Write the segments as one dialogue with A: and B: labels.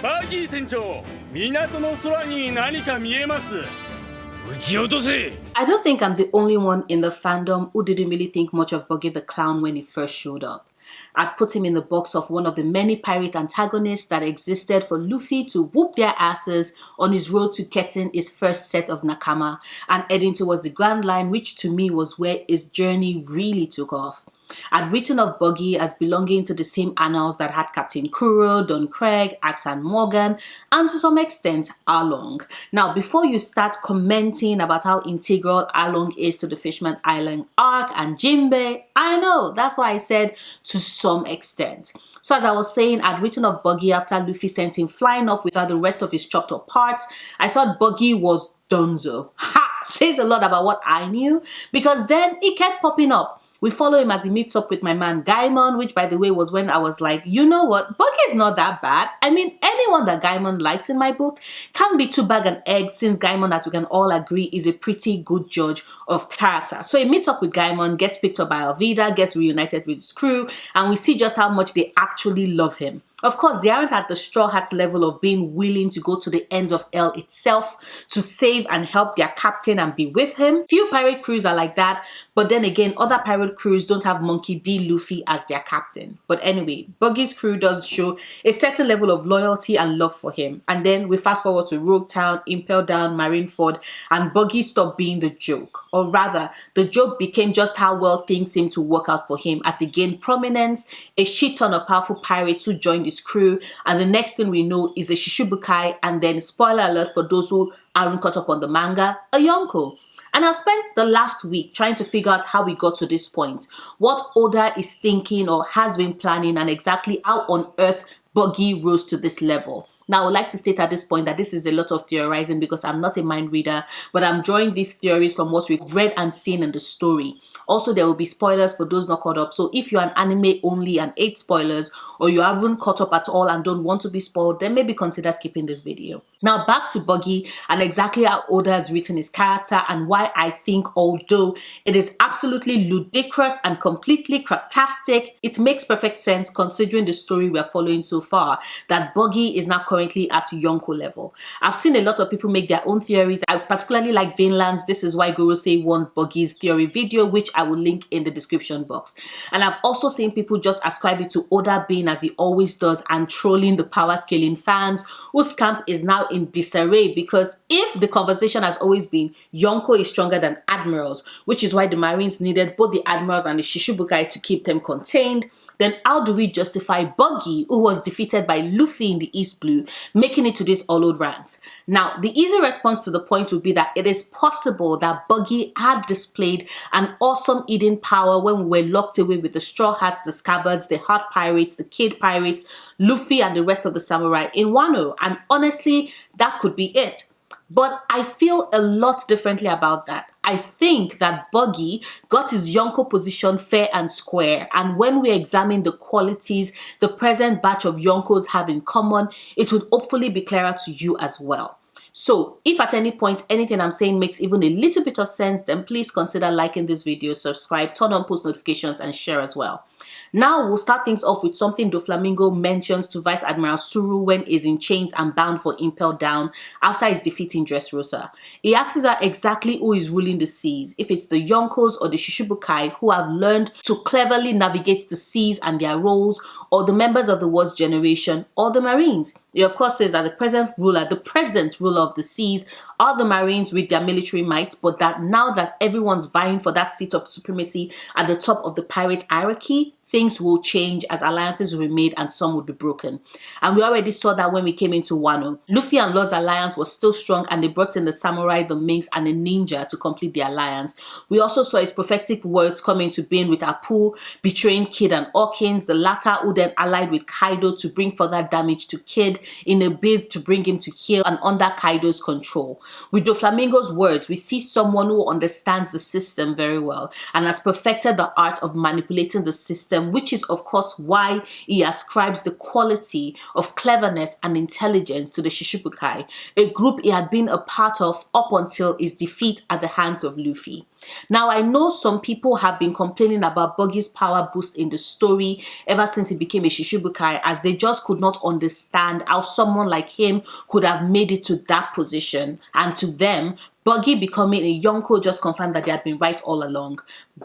A: バギー船長、港の空に何か見えます。撃ち落とせ。I don't think I'm the only one in the fandom who didn't really think much of Buggy the Clown when he first showed up. I'd put him in the box of one of the many pirate antagonists that existed for Luffy to whoop their asses on his road to getting his first set of nakama and heading towards the Grand Line, which to me was where his journey really took off. I'd written of Buggy as belonging to the same annals that had Captain Kuro, Don Craig, Axe and Morgan, and to some extent, Arlong. Now, before you start commenting about how integral Arlong is to the Fishman Island arc and Jinbei, I know, that's why I said to some extent. So as I was saying, I'd written of Buggy after Luffy sent him flying off without the rest of his chopped up parts. I thought Buggy was donezo. Ha! Says a lot about what I knew, because then he kept popping up. We follow him as he meets up with my man Gaimon, which by the way was when I was like, you know what, Buggy is not that bad. I mean, anyone that Gaimon likes in my book can be two bag and egg, since Gaimon, as we can all agree, is a pretty good judge of character. So he meets up with Gaimon, gets picked up by Alvida, gets reunited with his crew, and we see just how much they actually love him. Of course, they aren't at the Straw Hat level of being willing to go to the ends of hell itself to save and help their captain and be with him. Few pirate crews are like that, but then again, other pirate crews don't have Monkey D. Luffy as their captain. But anyway, Buggy's crew does show a certain level of loyalty and love for him. And then we fast forward to Rogue Town, Impel Down, Marineford, and Buggy stopped being the joke. Or rather, the joke became just how well things seemed to work out for him as he gained prominence, a shit ton of powerful pirates who joined his crew, and the next thing we know is a Shishibukai, and then, spoiler alert for those who aren't caught up on the manga, a Yonko. And I've spent the last week trying to figure out how we got to this point, what Oda is thinking or has been planning, and exactly how on earth Buggy rose to this level. Now, I would like to state at this point that this is a lot of theorizing because I'm not a mind reader, but I'm drawing these theories from what we've read and seen in the story. Also, there will be spoilers for those not caught up. So if you're an anime only and hate spoilers, or you haven't caught up at all and don't want to be spoiled, then maybe consider skipping this video. Now, back to Buggy and exactly how Oda has written his character and why I think, although it is absolutely ludicrous and completely craptastic, it makes perfect sense considering the story we're following so far, that Buggy is now currently at Yonko level. I've seen a lot of people make their own theories. I particularly like Vinland's This Is Why Gorosei won Buggy's theory video, which I will link in the description box. And I've also seen people just ascribe it to Oda being as he always does and trolling the power scaling fans, whose camp is now in disarray, because if the conversation has always been Yonko is stronger than admirals, which is why the Marines needed both the admirals and the Shishibukai to keep them contained, then how do we justify Buggy, who was defeated by Luffy in the East Blue, making it to these hollowed ranks? Now, the easy response to the point would be that it is possible that Buggy had displayed an awesome hidden power when we were locked away with the Straw Hats, the Scabbards, the Hot Pirates, the Kid Pirates, Luffy and the rest of the samurai in Wano, and honestly, that could be it. But I feel a lot differently about that. I think that Buggy got his Yonko position fair and square, and when we examine the qualities the present batch of Yonkos have in common, it would hopefully be clearer to you as well. So if at any point anything I'm saying makes even a little bit of sense, then please consider liking this video, subscribe, turn on post notifications and share as well. Now we'll start things off with something Doflamingo mentions to Vice Admiral Suru when he's in chains and bound for Impel Down after his defeat in Dressrosa. He asks her exactly who is ruling the seas, if it's the Yonkos or the Shishibukai who have learned to cleverly navigate the seas and their roles, or the members of the War's generation, or the Marines. He of course says that the present ruler of the seas are the Marines with their military might, but that now that everyone's vying for that seat of supremacy at the top of the pirate hierarchy, things will change as alliances will be made and some would be broken. And we already saw that when we came into Wano. Luffy and Law's alliance was still strong and they brought in the samurai, the minks and the ninja to complete the alliance. We also saw his prophetic words come into being with Apu betraying Kid and Hawkins, the latter who then allied with Kaido to bring further damage to Kid in a bid to bring him to heel and under Kaido's control. With Doflamingo's words, we see someone who understands the system very well and has perfected the art of manipulating the system system, which is of course why he ascribes the quality of cleverness and intelligence to the Shishibukai, a group he had been a part of up until his defeat at the hands of Luffy. Now, I know some people have been complaining about Buggy's power boost in the story ever since he became a Shishibukai, as they just could not understand how someone like him could have made it to that position, and to them, Buggy becoming a Yonko just confirmed that they had been right all along.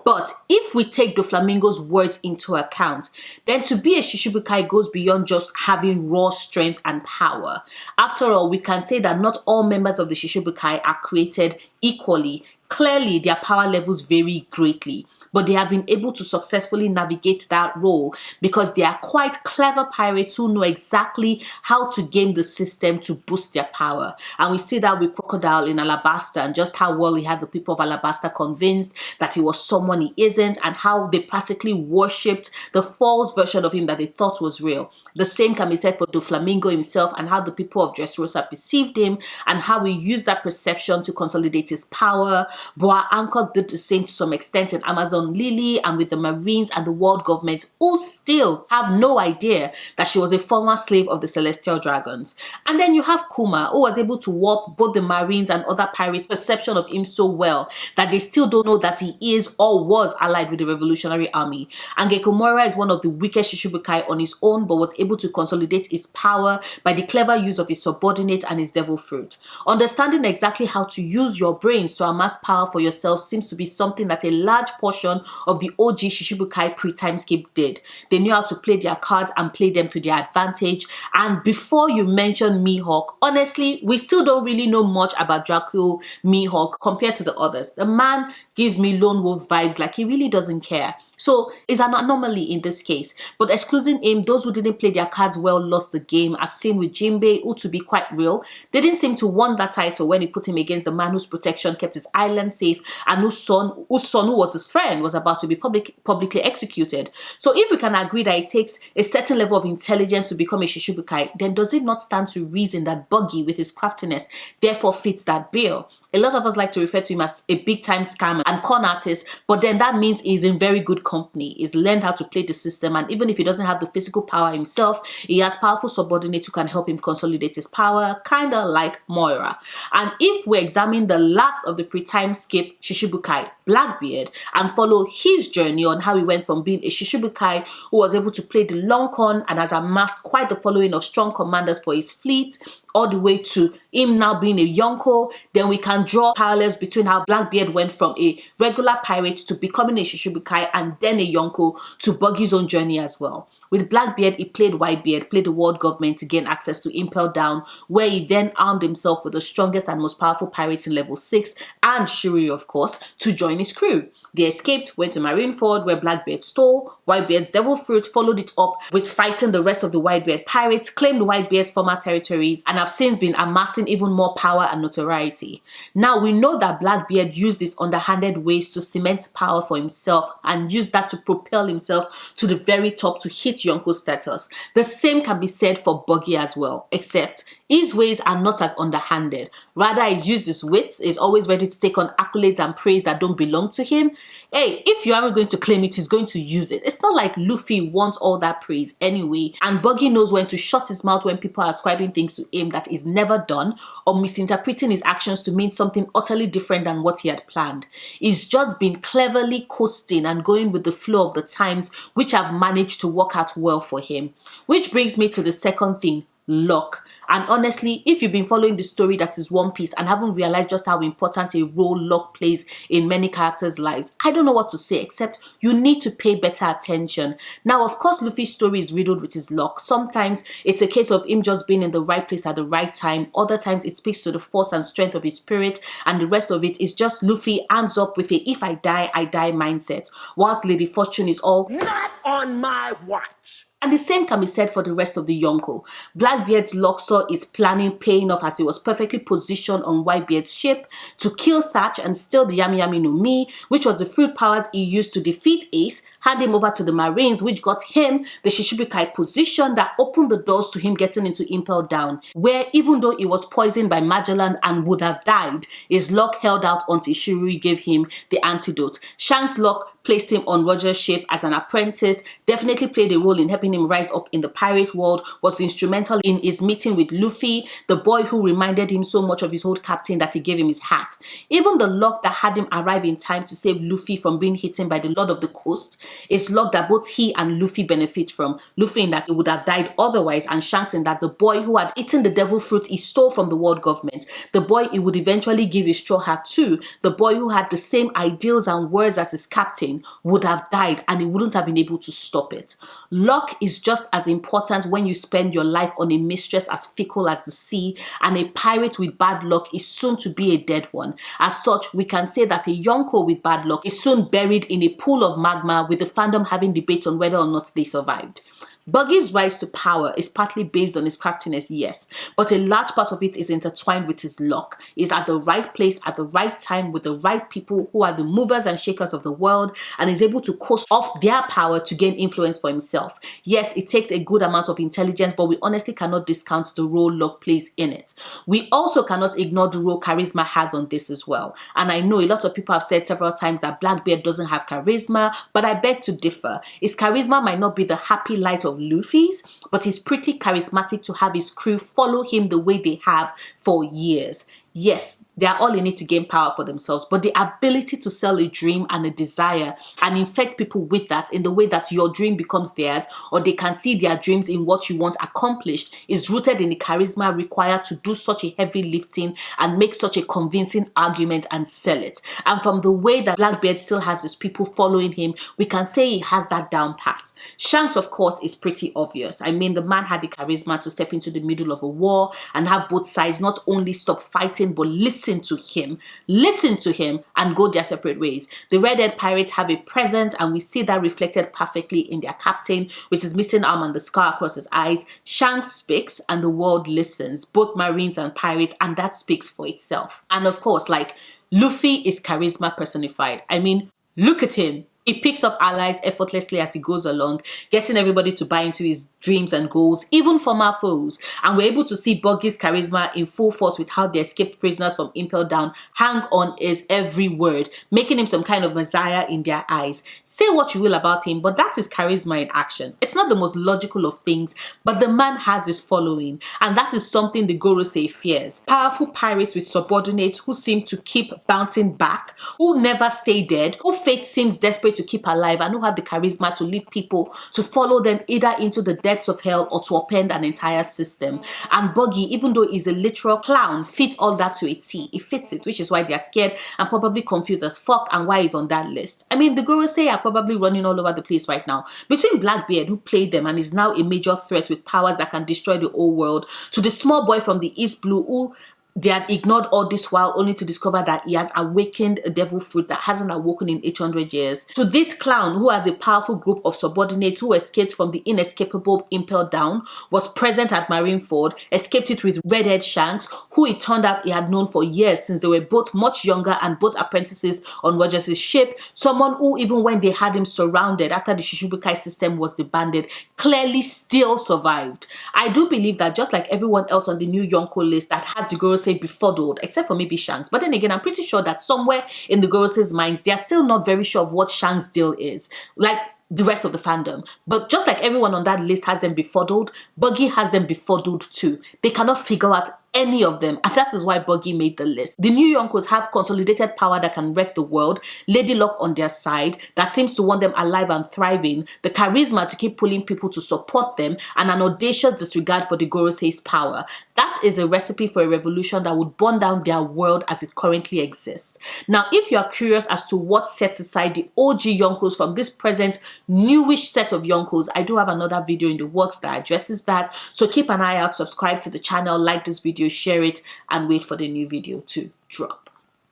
A: But if we take Doflamingo's words into account, then to be a Shishibukai goes beyond just having raw strength and power. After all, we can say that not all members of the Shishibukai are created equally. Clearly, their power levels vary greatly, but they have been able to successfully navigate that role because they are quite clever pirates who know exactly how to game the system to boost their power. And we see that with Crocodile in Alabasta, and just how well he had the people of Alabasta convinced that he was someone he isn't, and how they practically worshipped the false version of him that they thought was real. The same can be said for Doflamingo himself, and how the people of Dressrosa perceived him, and how he used that perception to consolidate his power. Boa Hancock did the same to some extent in Amazon Lily and with the Marines and the world government, who still have no idea that she was a former slave of the Celestial Dragons. And then you have Kuma, who was able to warp both the Marines and other pirates' perception of him so well that they still don't know that he is or was allied with the Revolutionary Army. And Gekomura is one of the weakest Shishibukai on his own, but was able to consolidate his power by the clever use of his subordinate and his devil fruit. Understanding exactly how to use your brains to amass power for yourself seems to be something that a large portion of the OG Shishibukai pre-timeskip did. They knew how to play their cards and play them to their advantage. And before you mention Mihawk, honestly, we still don't really know much about Dracul Mihawk compared to the others. The man gives me lone wolf vibes, like he really doesn't care. So it's an anomaly in this case. But excluding him, those who didn't play their cards well lost the game, as seen with Jinbei, who, to be quite real, didn't seem to want that title when he put him against the man whose protection kept his island safe and whose son, who was his friend, was about to be publicly executed. So if we can agree that it takes a certain level of intelligence to become a Shishibukai, then does it not stand to reason that Buggy, with his craftiness, therefore fits that bill? A lot of us like to refer to him as a big-time scammer and con artist, but then that means he's in very good company. He's learned how to play the system, and even if he doesn't have the physical power himself, he has powerful subordinates who can help him consolidate his power, kind of like Moira. And if we examine the last of the pre-timeskip Shishibukai, Blackbeard, and follow his journey on how he went from being a Shishibukai who was able to play the long con and has amassed quite the following of strong commanders for his fleet, all the way to him now being a Yonko, then we can draw parallels between how Blackbeard went from a regular pirate to becoming a Shishibukai and then a Yonko to Buggy's own journey as well. With Blackbeard, he played Whitebeard, played the world government to gain access to Impel Down, where he then armed himself with the strongest and most powerful pirates in level 6, and Shiryu, of course, to join his crew. They escaped, went to Marineford, where Blackbeard stole. Whitebeard's devil fruit followed it up with fighting the rest of the Whitebeard pirates, claimed Whitebeard's former territories, and have since been amassing even more power and notoriety. Now, we know that Blackbeard used these underhanded ways to cement power for himself and used that to propel himself to the very top to hit Yonko status. The same can be said for Buggy as well, except his ways are not as underhanded. Rather, he's used his wits, is always ready to take on accolades and praise that don't belong to him. Hey, if you aren't going to claim it, he's going to use it. It's not like Luffy wants all that praise anyway, and Buggy knows when to shut his mouth when people are ascribing things to him that he's never done, or misinterpreting his actions to mean something utterly different than what he had planned. He's just been cleverly coasting and going with the flow of the times, which have managed to work out well for him. Which brings me to the second thing, luck. And honestly, if you've been following the story that is One Piece and haven't realized just how important a role luck plays in many characters' lives, I don't know what to say except you need to pay better attention. Now, of course, Luffy's story is riddled with his luck. Sometimes it's a case of him just being in the right place at the right time. Other times it speaks to the force and strength of his spirit, and the rest of it is just Luffy ends up with a if I die mindset, whilst Lady Fortune is all not on my watch. And the same can be said for the rest of the Yonko. Blackbeard's luck saw his planning paying off as he was perfectly positioned on Whitebeard's ship to kill Thatch and steal the Yami Yami no Mi, which was the fruit powers he used to defeat Ace, hand him over to the Marines, which got him the Shishibukai position that opened the doors to him getting into Impel Down, where even though he was poisoned by Magellan and would have died, his luck held out until Shiryu gave him the antidote. Shank's luck placed him on Roger's ship as an apprentice, definitely played a role in helping him rise up in the pirate world, was instrumental in his meeting with Luffy, the boy who reminded him so much of his old captain that he gave him his hat. Even the luck that had him arrive in time to save Luffy from being hidden by the Lord of the Coast is luck that both he and Luffy benefit from. Luffy in that he would have died otherwise, and Shanks in that the boy who had eaten the devil fruit he stole from the world government, the boy he would eventually give his straw hat to, the boy who had the same ideals and words as his captain, would have died and he wouldn't have been able to stop it. Luck is just as important when you spend your life on a mistress as fickle as the sea, and a pirate with bad luck is soon to be a dead one. As such, we can say that a Yonko with bad luck is soon buried in a pool of magma, with the fandom having debates on whether or not they survived. Buggy's rise to power is partly based on his craftiness, yes, but a large part of it is intertwined with his luck. He's at the right place at the right time with the right people who are the movers and shakers of the world, and is able to coast off their power to gain influence for himself. Yes, it takes a good amount of intelligence, but we honestly cannot discount the role luck plays in it. We also cannot ignore the role charisma has on this as well. And I know a lot of people have said several times that Blackbeard doesn't have charisma, but I beg to differ. His charisma might not be the happy light of Luffy's, but he's pretty charismatic to have his crew follow him the way they have for years. Yes, they are all in it to gain power for themselves, but the ability to sell a dream and a desire and infect people with that in the way that your dream becomes theirs, or they can see their dreams in what you want accomplished, is rooted in the charisma required to do such a heavy lifting and make such a convincing argument and sell it. And from the way that Blackbeard still has his people following him, we can say he has that down pat. Shanks, of course, is pretty obvious. I mean, the man had the charisma to step into the middle of a war and have both sides not only stop fighting, but listen to him and go their separate ways. The red-haired pirates have a presence, and we see that reflected perfectly in their captain with his missing arm and the scar across his eyes. Shanks speaks and the world listens, both marines and pirates, and that speaks for itself. And of course, like, Luffy is charisma personified. I mean, look at him. He picks up allies effortlessly as he goes along, getting everybody to buy into his dreams and goals, even former foes. And we're able to see Buggy's charisma in full force with how the escaped prisoners from Impel Down hang on his every word, making him some kind of messiah in their eyes. Say what you will about him, but that is charisma in action. It's not the most logical of things, but the man has his following, and that is something the gorosei fears. Powerful pirates with subordinates who seem to keep bouncing back, who never stay dead, who fate seems desperate to keep alive, and who have the charisma to lead people to follow them either into the depths of hell or to upend an entire system. And Buggy, even though he's a literal clown, fits all that to a T. He fits it, which is why they're scared and probably confused as fuck, and why he's on that list. I mean, the gorosei are probably running all over the place right now. Between Blackbeard, who played them and is now a major threat with powers that can destroy the whole world, to the small boy from the East Blue who they had ignored all this while only to discover that he has awakened a devil fruit that hasn't awoken in 800 years. To this clown who has a powerful group of subordinates who escaped from the inescapable Impel Down, was present at Marineford, escaped it with Red-Head Shanks, who it turned out he had known for years since they were both much younger and both apprentices on Rogers' ship, someone who even when they had him surrounded after the Shishibukai system was disbanded, clearly still survived. I do believe that just like everyone else on the new Yonko list that has the gorosei befuddled, except for maybe Shanks. But then again, I'm pretty sure that somewhere in the gorosei's minds, they are still not very sure of what Shanks' deal is. Like the rest of the fandom. But just like everyone on that list has them befuddled, Buggy has them befuddled too. They cannot figure out any of them, and that is why Buggy made the list. The new Yonkos have consolidated power that can wreck the world, Lady Luck on their side that seems to want them alive and thriving, the charisma to keep pulling people to support them, and an audacious disregard for the gorosei's power. That is a recipe for a revolution that would burn down their world as it currently exists. Now, if you are curious as to what sets aside the OG Yonkos from this present newish set of Yonkos, I do have another video in the works that addresses that. So keep an eye out, subscribe to the channel, like this video, share it, and wait for the new video to drop.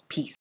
A: Peace.